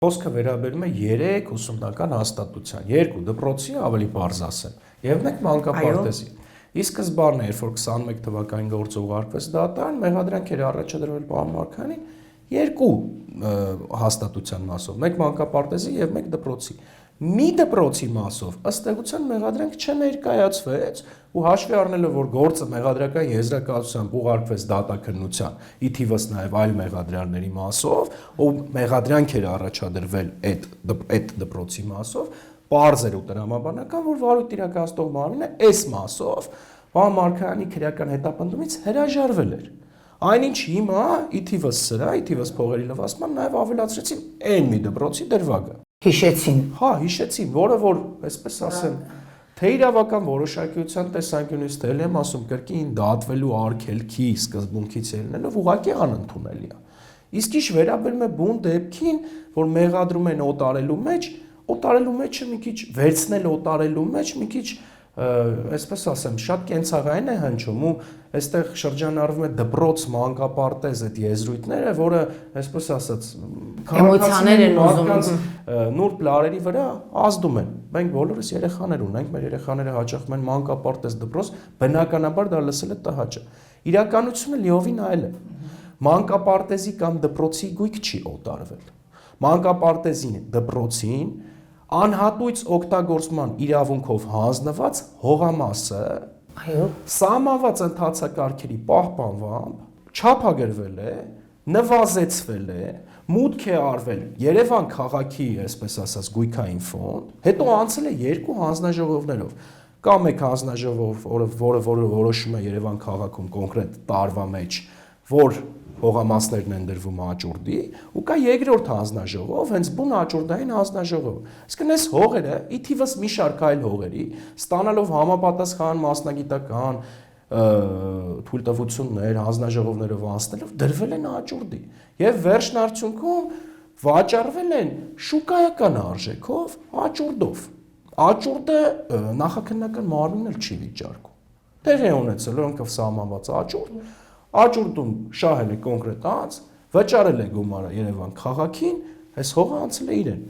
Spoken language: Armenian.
Խոսքը վերաբերում է 3 ուսումնական հաստատության, 2 դպրոցի ավելի պարզ ասեմ, եւ 1 մանկապարտեզի։ Ի սկզբանե, երբ որ 21 թվականին գործ ուղարկվեց դատարան, մեղադրանք էր առաջադրվել պարոն Մարգարյանին 2 հաստատության մասով, 1 մանկապարտեզի եւ 1 դպրոցի։ Մի դպրոցի մասով ըստ էության մեղադրանք չներկայացվեց ու հաշվի առնելով որ գործը մեղադրական եզրակացությամբ ուղարկվեց դատաքննության, ի թիվս նաեւ այլ մեղադրյալների մասով, ով մեղադրանք էր առաջադրվել այդ դպրոցի մասով, պարզ էր ու տրամաբանական, որ վարույթ իրականացնող մարմինը այս մասով պարոն Մարգարյանի քրեական հետապնդումից հրաժարվել էր։ Այնինչ հիմա ի թիվս սրա, ի թիվս փողերի լվացման նաեւ ավելացրեցին այն մի դպրոցի դրվագը։ Հիշեցին։ Հա, հիշեցին, որը որ, այսպես ասեմ, թե իրավական որոշակիության տեսանկյունից թե եմ ասում կրկին դատվելու արգելքի սկզբունքից ելնելով ուղղակի անընդունելի է։ Իսկ ինչ վերաբերում է բուն դեպքին, որ մեղադրում են օտարելու մեջը մի քիչ վերցնել օտարելու մեջ մի քիչ այսպես ասեմ, շատ կենցաղային է հնչում ու այստեղ շրջանառվում է դպրոց, մանկապարտեզ այդ եզրույթները, որը այսպես ասած էմոցիաներ են ուզում նուրբ լարերի վրա ազդում են։ Մենք բոլորս երեխաներ ունենք, մեր երեխաները հաճախում են մանկապարտեզ, դպրոց, բնականաբար դա լսել է տհաճ է։ Իրականությունը լիովին այլ է։ Մանկապարտեզի կամ դպրոցի գույք չի օտարվել։ Մանկապարտեզին, դպրոցին անհատույց օգտագործման իրավունքով հանձնված հողամասը սահմանված ընթացակարգերի պահպանվամբ չափագրվել է, նվազեցվել է, մուտք է արվել Երևան քաղաքի, այսպես ասած, գույքային ֆոնդ, հետո անցել է 2 հանձնաժողովներով։ Կա մեկ հանձնաժողով, որը որոշում է Երևան քաղաքում կոնկրետ տարվա մեջ, որ հողամասներն են դրվում աճուրդի, ու կա երկրորդ հանձնաժողով, հենց բուն աճուրդային հանձնաժողովը։ Իսկն այս հողերը, ի թիվս մի շարք այլ հողերի, ստանալով համապատասխան մասնագիտական թույլտվություններ, հանձնաժողովներով անցնելով դրվել են աճուրդի եւ վերջնարդյունքում վաճառվել են շուկայական արժեքով աճուրդով։ Աճուրդը նախաքննական մարմինն էլ չի վիճարկում։ Տեղի է ունեցել օրենքով սահմանված աճուրդ, աճուրդում շահել է կոնկրետ անձ, վճարել է գումարը Երևան քաղաքին, այս հողը անցել է իրեն։